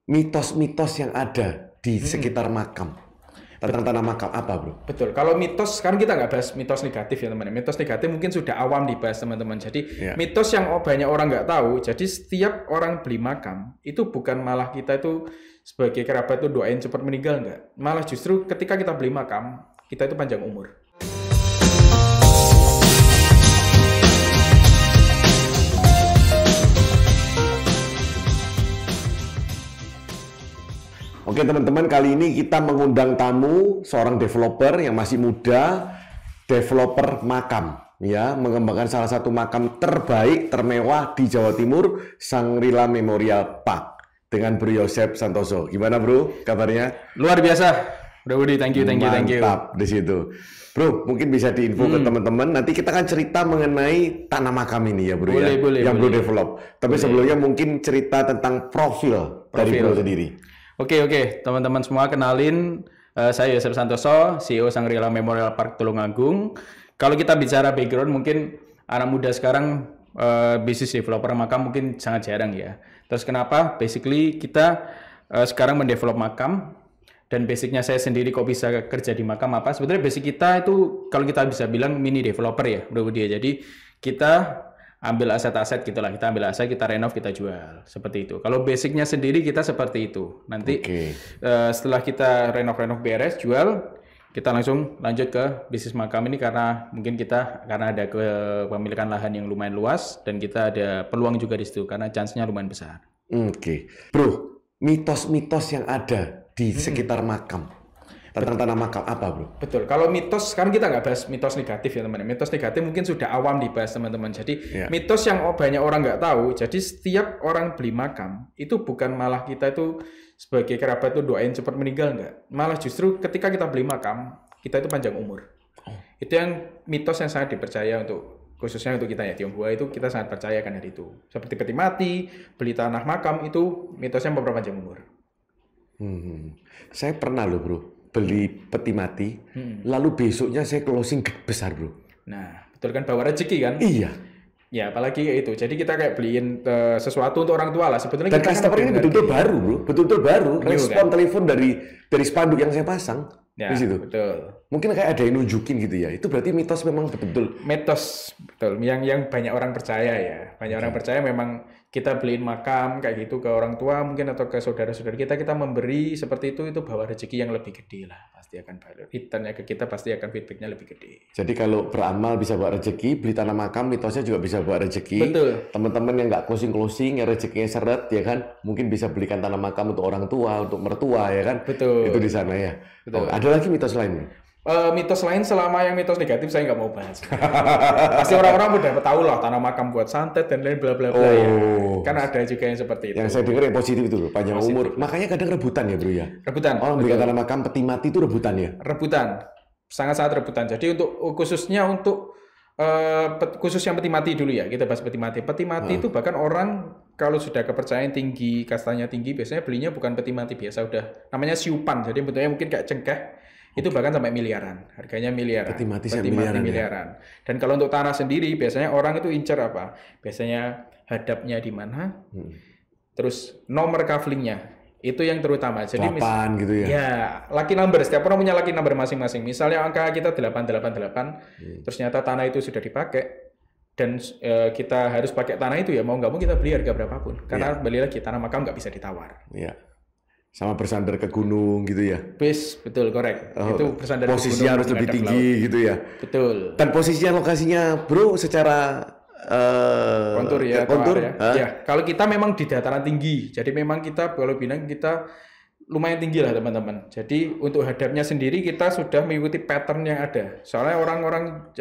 mitos-mitos yang ada di sekitar makam tentang tanah makam apa, bro? Betul. Kalau mitos, sekarang kita nggak bahas mitos negatif ya teman-teman. Mitos negatif mungkin sudah awam dibahas teman-teman. Jadi mitos yang banyak orang nggak tahu. Jadi setiap orang beli makam itu bukan malah kita itu sebagai kerabat itu doain cepat meninggal, nggak. Malah justru ketika kita beli makam kita itu panjang umur. Oke teman-teman, kali ini kita mengundang tamu seorang developer yang masih muda, developer makam, ya, mengembangkan salah satu makam terbaik, termewah di Jawa Timur, Shangri-La Memorial Park, dengan Bro Yosep Santoso. Gimana bro, kabarnya? Luar biasa, Bro Budi, thank you. Mantap di situ. Bro, mungkin bisa diinfo ke teman-teman. Nanti kita akan cerita mengenai tanah makam ini ya bro, yang bro develop. Tapi sebelumnya mungkin cerita tentang profil dari bro sendiri. Oke, teman-teman semua kenalin, saya Yosep Santoso, CEO Shangri-La Memorial Park Tulungagung. Kalau kita bicara background, mungkin anak muda sekarang bisnis developer makam mungkin sangat jarang ya. Terus kenapa? Basically kita sekarang mendevelop makam, dan basicnya saya sendiri kok bisa kerja di makam apa? Sebetulnya basic kita itu kalau kita bisa bilang mini developer ya, Bro Budi. Jadi kita ambil aset-aset gitulah, kita ambil aset, kita renov, kita jual, seperti itu. Kalau basicnya sendiri kita seperti itu. Nanti setelah kita renov beres, jual, kita langsung lanjut ke bisnis makam ini karena mungkin karena ada kepemilikan lahan yang lumayan luas dan kita ada peluang juga di situ karena chance-nya lumayan besar. Bro, mitos-mitos yang ada di sekitar makam tentang tanah makam apa, bro? Betul. Kalau mitos, sekarang kita nggak bahas mitos negatif ya teman-teman. Mitos negatif mungkin sudah awam dibahas teman-teman. Jadi mitos yang banyak orang nggak tahu. Jadi setiap orang beli makam itu bukan malah kita itu sebagai kerabat itu doain cepat meninggal, nggak. Malah justru ketika kita beli makam kita itu panjang umur. Itu yang mitos yang sangat dipercaya khususnya untuk kita ya Tionghoa, itu kita sangat percaya kan hari itu. Seperti peti mati, beli tanah makam itu mitosnya memperpanjang umur. Saya pernah loh bro beli peti mati, lalu besoknya saya closing besar bro. Nah, betul kan, bawa rezeki kan? Iya. Ya, apalagi kayak itu. Jadi kita kayak beliin sesuatu untuk orang tua lah. Sebetulnya dan customer ini betul-betul baru bro, betul-betul baru. Respon telepon dari spanduk yang saya pasang di situ. Betul. Mungkin kayak ada yang nunjukin gitu ya. Itu berarti mitos memang betul-betul. Mitos, betul. Yang banyak orang percaya ya. Banyak orang percaya memang kita beliin makam kayak gitu ke orang tua mungkin atau ke saudara-saudara kita memberi seperti itu bawa rezeki yang lebih gede lah, pasti akan balik returnnya ke kita, pasti akan feedbacknya lebih gede. Jadi kalau beramal bisa bawa rezeki, beli tanah makam mitosnya juga bisa bawa rezeki. Betul. Teman-teman yang nggak closing yang rezekinya seret ya kan, mungkin bisa belikan tanah makam untuk orang tua, untuk mertua ya kan. Betul. Itu di sana ya. Betul. Ada lagi mitos lain? Mitos lain, selama yang mitos negatif saya nggak mau bahas. Pasti orang-orang udah tahu lah tanah makam buat santet dan lain bla bla bla ya. Kan ada juga yang seperti itu. Yang saya dengar yang positif itu loh, panjang umur. Makanya kadang rebutan ya bro ya. Rebutan. Orang beli tanah makam peti mati itu rebutan ya. Rebutan, sangat rebutan. Jadi khususnya khusus yang peti mati dulu ya, kita bahas peti mati. Peti mati itu bahkan orang kalau sudah kepercayaan tinggi, kastanya tinggi, biasanya belinya bukan peti mati biasa, udah namanya siupan. Jadi bentuknya mungkin kayak cengkeh. Itu bahkan sampai miliaran, harganya miliaran. Peti mati miliaran. Ya? Dan kalau untuk tanah sendiri, biasanya orang itu incer apa? Biasanya hadapnya di mana, terus nomor kaflingnya, itu yang terutama. Jadi 8 gitu ya? Ya, lucky number. Setiap orang punya lucky number masing-masing. Misalnya angka kita 888, terus ternyata tanah itu sudah dipakai, dan kita harus pakai tanah itu ya, mau nggak mau kita beli harga berapapun. Karena beli lagi, tanah makam nggak bisa ditawar. Iya. Sama bersandar ke gunung gitu ya? Betul, korek. Itu bersandar ke gunung. Posisinya harus lebih tinggi gitu ya? Betul. Dan posisinya, lokasinya bro secara kontur ya? Kontur? Ya, kalau kita memang di dataran tinggi. Jadi memang kita, kalau bilang kita lumayan tinggi lah teman-teman. Jadi untuk hadapnya sendiri kita sudah mengikuti pattern yang ada. Soalnya orang-orang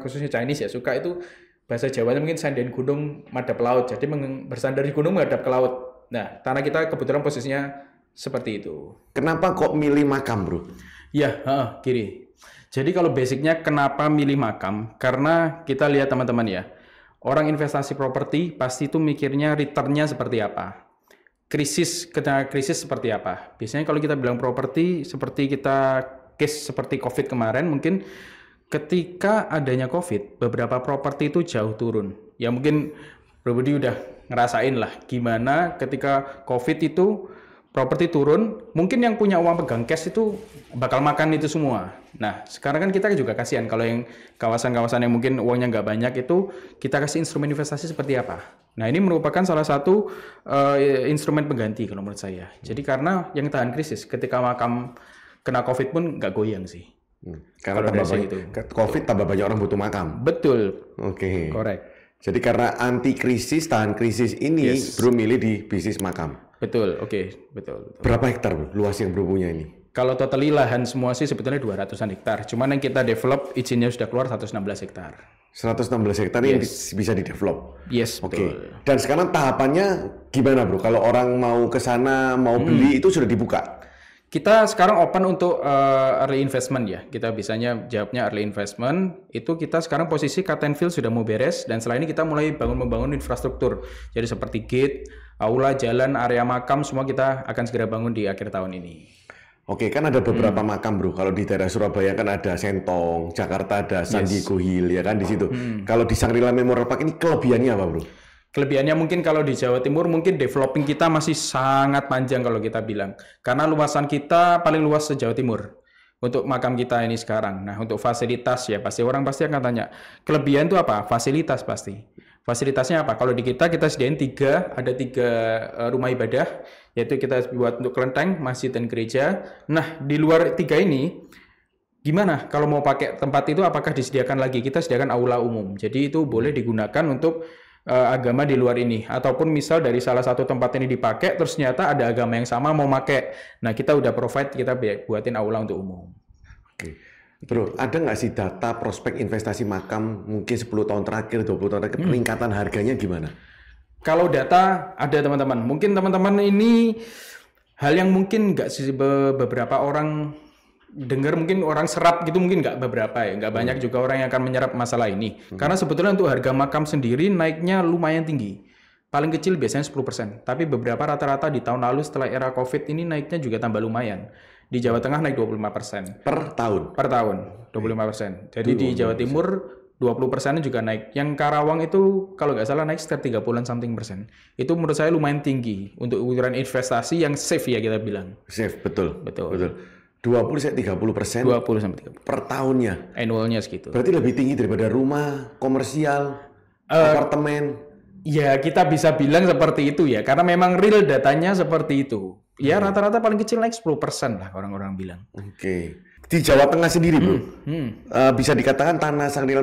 khususnya Chinese ya suka itu, bahasa Jawanya mungkin sandain gunung madhep laut. Jadi bersandar di gunung menghadap ke laut. Nah, tanah kita kebetulan posisinya seperti itu. Kenapa kok milih makam, bro? Ya, kiri. Jadi kalau basicnya kenapa milih makam? Karena kita lihat teman-teman ya, orang investasi properti pasti itu mikirnya returnnya seperti apa. Krisis seperti apa. Biasanya kalau kita bilang properti, seperti case seperti COVID kemarin, mungkin ketika adanya COVID, beberapa properti itu jauh turun. Ya mungkin Bro Budi udah ngerasain lah gimana ketika COVID itu properti turun, mungkin yang punya uang pegang cash itu bakal makan itu semua. Nah, sekarang kan kita juga kasihan kalau yang kawasan-kawasan yang mungkin uangnya nggak banyak itu kita kasih instrumen investasi seperti apa. Nah, ini merupakan salah satu instrumen pengganti kalau menurut saya. Jadi karena yang tahan krisis, ketika makam kena COVID pun nggak goyang sih. Karena tambah banyak, COVID tambah banyak orang butuh makam. Betul. Oke. Correct. Jadi karena anti krisis, tahan krisis ini, bro milih di bisnis makam. Betul, oke, betul. Berapa hektar bro, luas yang bro punya ini? Kalau totally lahan semua sih sebetulnya 200-an hektar. Cuman yang kita develop izinnya sudah keluar 116 hektar. 116 hektar yang bisa di-develop? Yes, betul. Oke. Dan sekarang tahapannya gimana bro? Kalau orang mau ke sana, mau beli itu sudah dibuka? Kita sekarang open untuk early investment ya. Kita bisanya jawabnya early investment. Itu kita sekarang posisi cut and fill sudah mau beres. Dan setelah ini kita mulai membangun infrastruktur. Jadi seperti gate, aula, jalan, area makam, semua kita akan segera bangun di akhir tahun ini. Oke, kan ada beberapa makam bro. Kalau di daerah Surabaya kan ada Sentong, Jakarta ada San Diego Hill ya kan di situ. Kalau di Shangri-La Memorial Park ini kelebihannya apa bro? Kelebihannya mungkin kalau di Jawa Timur mungkin developing kita masih sangat panjang kalau kita bilang. Karena luasan kita paling luas se-Jawa Timur untuk makam kita ini sekarang. Nah, untuk fasilitas ya orang pasti akan tanya, kelebihan itu apa? Fasilitas pasti. Fasilitasnya apa? Kalau di kita sediain ada tiga rumah ibadah, yaitu kita buat untuk kelenteng, masjid, dan gereja. Nah, di luar 3 ini, gimana kalau mau pakai tempat itu apakah disediakan lagi? Kita sediakan aula umum. Jadi itu boleh digunakan untuk agama di luar ini, ataupun misal dari salah satu tempat ini dipakai terus ternyata ada agama yang sama mau pakai, nah kita udah provide, kita buatin aula untuk umum. Oke. Bro, ada nggak sih data prospek investasi makam mungkin 10 tahun terakhir, 20 tahun terakhir, peningkatan harganya gimana? Kalau data ada teman-teman, mungkin teman-teman ini hal yang mungkin nggak sih beberapa orang dengar, mungkin orang serap gitu, mungkin nggak beberapa ya, nggak banyak juga orang yang akan menyerap masalah ini. Karena sebetulnya untuk harga makam sendiri naiknya lumayan tinggi. Paling kecil biasanya 10%, tapi beberapa rata-rata di tahun lalu setelah era COVID ini naiknya juga tambah lumayan. Di Jawa Tengah naik 25%. Per tahun? Per tahun, 25%. Jadi di Jawa Timur 20% juga naik. Yang Karawang itu kalau nggak salah naik sekitar 30-an something persen. Itu menurut saya lumayan tinggi untuk ukuran investasi yang safe ya kita bilang. Safe, betul. Betul. 20-30%? 20-30%. Per tahunnya? Annualnya segitu. Berarti lebih tinggi daripada rumah, komersial, apartemen? Ya kita bisa bilang seperti itu ya. Karena memang real datanya seperti itu. Ya rata-rata paling kecil naik 10% lah orang-orang bilang. Oke. Di Jawa Tengah sendiri bro, bisa dikatakan tanah Shangri-La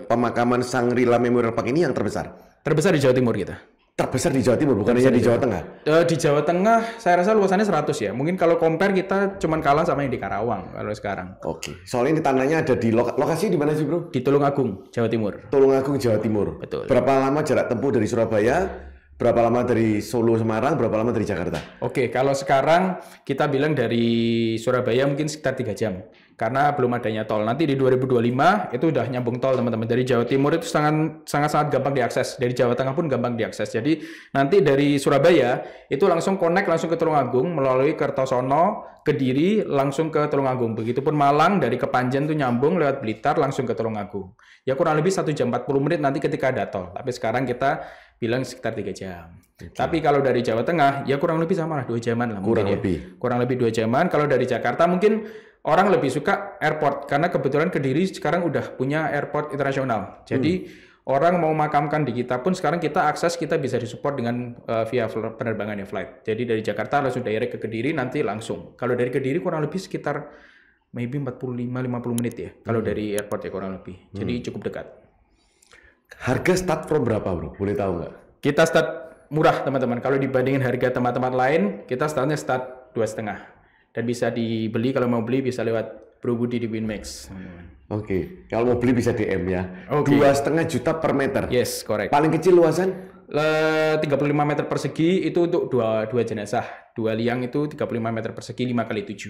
pemakaman Shangri-La Memorial Park ini yang terbesar? Terbesar di Jawa Timur kita. Terbesar di Jawa Timur, bukan hanya di Jawa Tengah? Di Jawa Tengah, saya rasa luasannya 100 ya. Mungkin kalau compare kita cuman kalah sama yang di Karawang kalau sekarang. Oke. Soalnya ini tanahnya ada di lokasi di mana sih bro? Di Tulungagung, Jawa Timur. Tulungagung, Jawa Timur. Betul. Berapa lama jarak tempuh dari Surabaya? Berapa lama dari Solo, Semarang? Berapa lama dari Jakarta? Oke, kalau sekarang kita bilang dari Surabaya mungkin sekitar 3 jam. Karena belum adanya tol. Nanti di 2025 itu udah nyambung tol teman-teman. Dari Jawa Timur itu sangat gampang diakses. Dari Jawa Tengah pun gampang diakses. Jadi nanti dari Surabaya itu langsung connect langsung ke Tulungagung melalui Kertosono, Kediri langsung ke Tulungagung. Begitupun Malang dari Kepanjen tuh nyambung lewat Blitar langsung ke Tulungagung. Ya kurang lebih 1 jam 40 menit nanti ketika ada tol. Tapi sekarang kita bilang sekitar 3 jam. Okay. Tapi kalau dari Jawa Tengah ya kurang lebih sama lah 2 jaman lah. Kurang lebih 2 jaman. Kalau dari Jakarta mungkin orang lebih suka airport karena kebetulan Kediri sekarang udah punya airport internasional. Jadi orang mau makamkan di kita pun sekarang kita bisa disupport dengan via penerbangan flight. Jadi dari Jakarta langsung direct ke Kediri nanti langsung. Kalau dari Kediri kurang lebih sekitar maybe 45-50 menit ya. Kalau dari airport ya kurang lebih. Jadi cukup dekat. Harga start from berapa bro? Boleh tahu nggak? Kita start murah teman-teman. Kalau dibandingin harga tempat-tempat lain, kita startnya start 2,5. Dan bisa dibeli, kalau mau beli bisa lewat Bro Budi di Winmax. Oke, kalau mau beli bisa DM ya. Okay. 2,5 juta per meter. Yes, correct. Paling kecil luasan? 35 meter persegi itu untuk dua jenazah. 2 liang itu 35 meter persegi 5x7.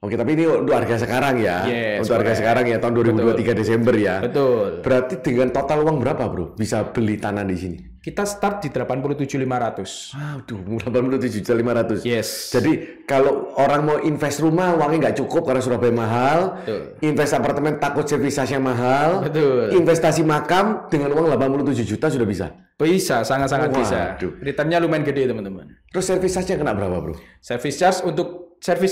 Oke, tapi ini untuk harga sekarang ya. Yes, untuk harga sekarang ya, tahun 2023 Desember ya. Betul. Berarti dengan total uang berapa bro bisa beli tanah di sini? Kita start di 87.500. Waduh, 87.500. Yes. Jadi kalau orang mau invest rumah uangnya nggak cukup karena Surabaya mahal. Betul. Invest apartemen takut servisasinya mahal. Betul. Investasi makam dengan uang 87 juta sudah bisa. Bisa, sangat-sangat bisa. Returnnya lumayan gede teman-teman. Terus service charge-nya kena berapa, Bro? Service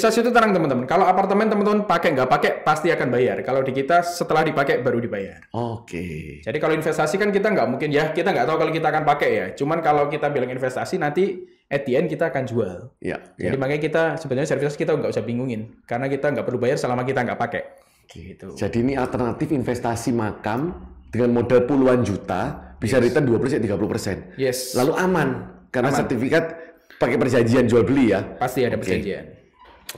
charge itu tenang teman-teman. Kalau apartemen teman-teman pakai nggak pakai pasti akan bayar. Kalau di kita setelah dipakai baru dibayar. Oke. Jadi kalau investasi kan kita nggak mungkin ya, kita nggak tahu kalau kita akan pakai ya. Cuman kalau kita bilang investasi nanti at the end kita akan jual. Ya. Jadi makanya kita sebenarnya service kita nggak usah bingungin karena kita nggak perlu bayar selama kita nggak pakai. Gitu. Jadi ini alternatif investasi makam dengan modal puluhan juta bisa return 20-30%. Yes. Lalu aman karena sertifikat pakai perjanjian jual beli ya. Pasti ada perjanjian.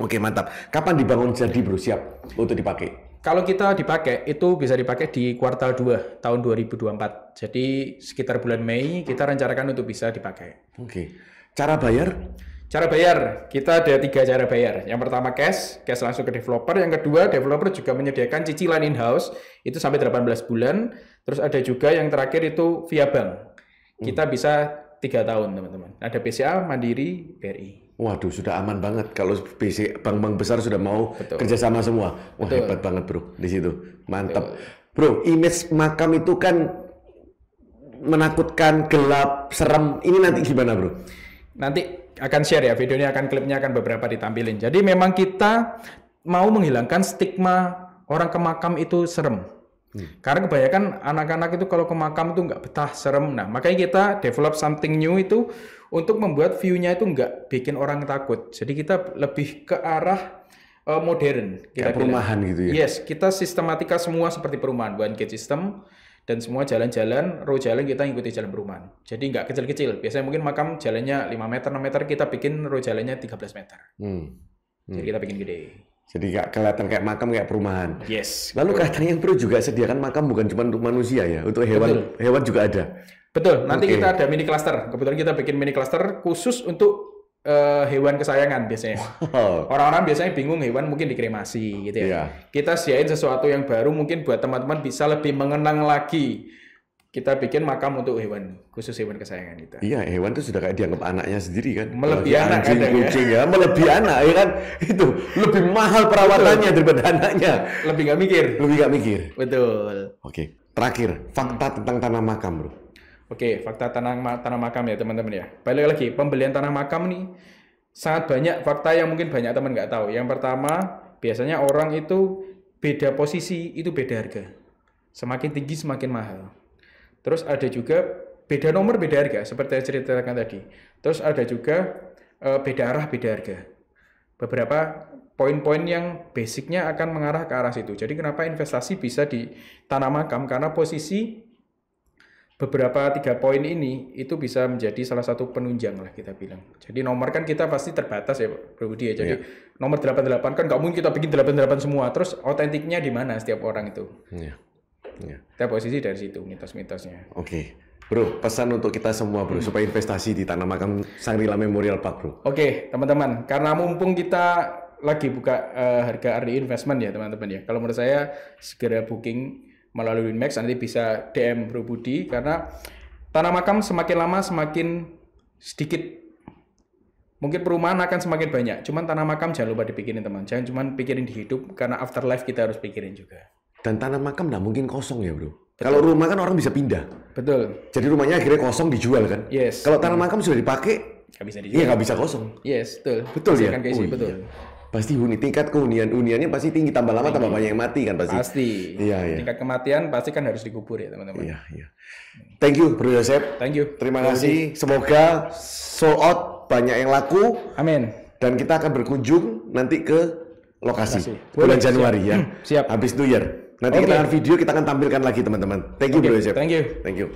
Oke, mantap. Kapan dibangun jadi, Bro? Siap untuk dipakai? Kalau kita dipakai, itu bisa dipakai di kuartal 2 tahun 2024. Jadi sekitar bulan Mei kita rencanakan untuk bisa dipakai. Oke. Cara bayar? Cara bayar, kita ada 3 cara bayar. Yang pertama cash langsung ke developer. Yang kedua, developer juga menyediakan cicilan in-house, itu sampai 18 bulan. Terus ada juga yang terakhir itu via bank. Kita bisa 3 tahun, teman-teman. Ada BCA, Mandiri, BRI. Waduh, sudah aman banget kalau bank-bank besar sudah mau kerjasama semua. Wah, hebat banget, Bro, di situ. Mantap. Bro, image makam itu kan menakutkan, gelap, serem. Ini nanti gimana, Bro? Nanti akan share ya, videonya klipnya akan beberapa ditampilin. Jadi memang kita mau menghilangkan stigma orang ke makam itu serem. Karena kebanyakan anak-anak itu kalau ke makam itu nggak betah, serem. Nah, makanya kita develop something new itu untuk membuat view-nya itu nggak bikin orang takut. Jadi kita lebih ke arah modern. Kayak perumahan gitu ya? Yes, kita sistematika semua seperti perumahan. One gate system, dan semua jalan-jalan, row jalan kita ikuti jalan perumahan. Jadi nggak kecil-kecil. Biasanya mungkin makam jalannya 5 meter, 6 meter, kita bikin row jalannya 13 meter. Jadi kita bikin gede. Jadi nggak kelihatan kayak makam, kayak perumahan. Yes. Lalu katanya Bro juga sediakan makam bukan cuma untuk manusia ya, untuk hewan. Hewan juga ada. Betul. Nanti kita ada mini cluster. Kebetulan kita bikin mini cluster khusus untuk hewan kesayangan biasanya. Orang-orang biasanya bingung hewan mungkin dikremasi gitu ya. Kita sediain sesuatu yang baru mungkin buat teman-teman bisa lebih mengenang lagi. Kita bikin makam untuk hewan, khusus hewan kesayangan kita. Iya, hewan itu sudah kayak dianggap anaknya sendiri kan. Melebihi anak anjing, kucing ya, melebihi anak ya kan. Itu lebih mahal perawatannya daripada anaknya. Lebih nggak mikir. Lebih nggak mikir. Betul. Oke, terakhir fakta tentang tanah makam, Bro. Oke, fakta tanah makam ya teman-teman ya. Balik lagi, pembelian tanah makam nih sangat banyak fakta yang mungkin banyak teman nggak tahu. Yang pertama, biasanya orang itu beda posisi itu beda harga. Semakin tinggi semakin mahal. Terus ada juga beda nomor beda harga seperti yang ceritakan tadi. Terus ada juga beda arah beda harga. Beberapa poin-poin yang basicnya akan mengarah ke arah situ. Jadi kenapa investasi bisa di tanah makam? Karena posisi beberapa 3 poin ini itu bisa menjadi salah satu penunjang lah kita bilang. Jadi nomor kan kita pasti terbatas ya Bro Budi ya. Jadi nomor 88 kan nggak mungkin kita bikin 88 semua. Terus autentiknya di mana setiap orang itu. Kita posisi dari situ mitos-mitosnya. Oke. Bro, pesan untuk kita semua Bro supaya investasi di tanah makam Shangri-La Memorial Park, Bro. Oke, teman-teman, karena mumpung kita lagi buka harga early investment ya teman-teman ya. Kalau menurut saya segera booking melalui Winmax, nanti bisa DM Bro Budi karena tanah makam semakin lama semakin sedikit. Mungkin perumahan akan semakin banyak, cuman tanah makam jangan lupa dipikirin teman. Jangan cuma pikirin di hidup, karena afterlife kita harus pikirin juga. Dan tanah makam nggak mungkin kosong ya, Bro. Kalau rumah kan orang bisa pindah. Betul. Jadi rumahnya akhirnya kosong dijual kan? Yes. Kalau tanah makam sudah dipakai, nggak bisa dijual. Iya, nggak bisa kosong. Yes, betul. Betul ya? Kan betul. Iya. Pasti tingkat kehuniannya pasti tinggi, tambah lama tambah banyak yang mati kan pasti. Pasti. Iya. Tingkat kematian pasti kan harus dikubur ya teman-teman. Iya. Thank you Bro Yosep. Thank you. Terima kasih. Semoga sold out, banyak yang laku. Amin. Dan kita akan berkunjung nanti ke lokasi. Bulan Januari ya. Siap. Habis New Year. Nanti kita akan video, kita akan tampilkan lagi teman-teman. Thank you Bro Yosep. Thank you.